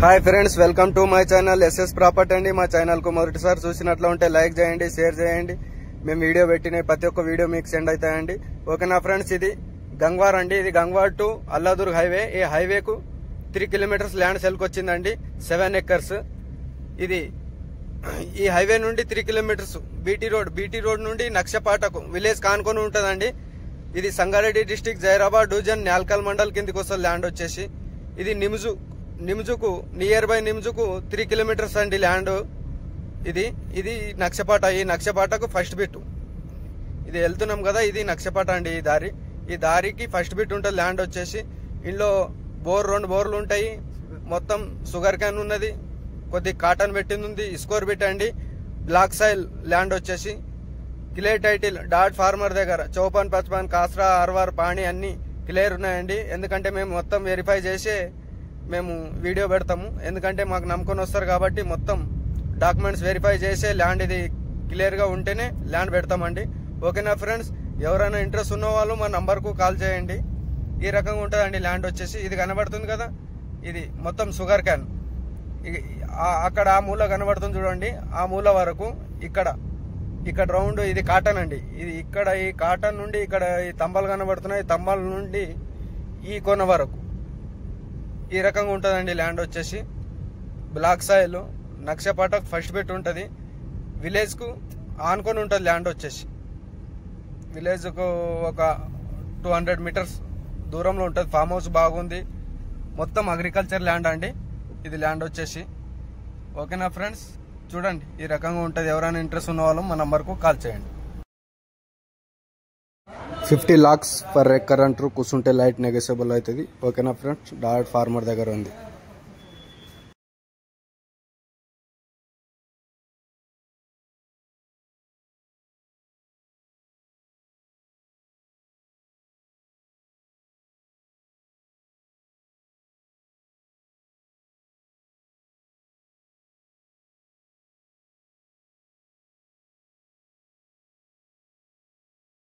Hi friends, welcome to my channel SS property అండి. మా channel కు మొదటిసారి చూసినట్లు ఉంటే లైక్ చేయండి, షేర్ చేయండి. మేము వీడియో పెట్టిన ప్రతి ఒక్క వీడియో మీకు సెండ్ అవుతాయండి. ఓకేనా ఫ్రెండ్స్, ఇది గంగ్వార్ అండి. ఇది గంగ్వార్ టు అల్లాదుర్గ్ హైవే. ఈ హైవేకు 3 కిలోమీటర్స్ ల్యాండ్ సెల్కి వచ్చిందండి, 7 ఎకర్స్. ఇది ఈ హైవే నుండి 3 కిలోమీటర్స్ బీటీ రోడ్ నుండి నక్షపాటకు విలేజ్ కానుకొని ఉంటుందండి. ఇది సంగారెడ్డి డిస్టిక్, జైరాబాద్ డివిజన్, న్యాల్కల్ మండల్ కిందికి వస్తుంది ల్యాండ్ వచ్చేసి. ఇది నిమ్జుకు నియర్ బై నిమ్జుకు 3 కిలోమీటర్స్ అండి ల్యాండ్. ఇది నక్షపాట. ఈ నక్షపాటకు ఫస్ట్ బిట్ ఇది వెళ్తున్నాం కదా, ఇది నక్షపాట అండి. ఈ దారికి ఫస్ట్ బిట్ ఉంటుంది ల్యాండ్ వచ్చేసి. ఇంట్లో 2 బోర్లు ఉంటాయి. మొత్తం షుగర్ క్యాన్ ఉన్నది, కొద్ది కాటన్ పెట్టింది ఉంది, స్కోర్ బిట్ అండి. బ్లాక్ సాయిల్ ల్యాండ్ వచ్చేసి. క్లియర్ టైటిల్ డాట్ ఫార్మర్ దగ్గర 54, 55 కాస్రా, ఆర్వార్, పాణి అన్ని క్లియర్ ఉన్నాయండి. ఎందుకంటే మేము మొత్తం వెరిఫై చేసి మేము వీడియో పెడతాము. ఎందుకంటే మాకు నమ్ముకొని వస్తారు కాబట్టి మొత్తం డాక్యుమెంట్స్ వెరిఫై చేసే ల్యాండ్ ఇది క్లియర్ గా ఉంటేనే ల్యాండ్ పెడతామండి. ఓకేనా ఫ్రెండ్స్, ఎవరైనా ఇంట్రెస్ట్ ఉన్న వాళ్ళు మా నంబర్కు కాల్ చేయండి. ఈ రకంగా ఉంటుందండి ల్యాండ్ వచ్చేసి. ఇది కనబడుతుంది కదా, ఇది మొత్తం షుగర్ క్యాన్. అక్కడ ఆ మూల కనబడుతుంది చూడండి, ఆ మూల వరకు ఇక్కడ రౌండ్ ఇది కాటన్ అండి. ఇది ఇక్కడ ఈ కాటన్ నుండి ఇక్కడ ఈ తంబాలు కనబడుతున్నాయి, తంబాల నుండి ఈ కొన వరకు ఈ రకంగా ఉంటుందండి ల్యాండ్ వచ్చేసి. బ్లాక్ సాయిల్ నక్షపాటకు ఫస్ట్ బిట్ ఉంటుంది. విలేజ్ కు ఆనుకొని ఉంటుంది ల్యాండ్ వచ్చేసి. విలేజ్ కు ఒక 200 మీటర్స్ దూరంలో ఉంటుంది. ఫామ్ హౌస్ బాగుంది, మొత్తం అగ్రికల్చర్ ల్యాండ్ అండి ఇది ల్యాండ్ వచ్చేసి. ఓకేనా ఫ్రెండ్స్, చూడండి ఈ రకంగా ఉంటుంది. ఎవరైనా ఇంట్రెస్ట్ ఉన్న వాళ్ళు మా నంబర్కు కాల్ చేయండి. 50 lakhs per acre అంటారు. కూర్చుంటే లైట్ నెగోషియబుల్ అవుతుంది. ఓకేనా ఫ్రెండ్స్, డాట్ ఫార్మర్ దగ్గర ఉంది.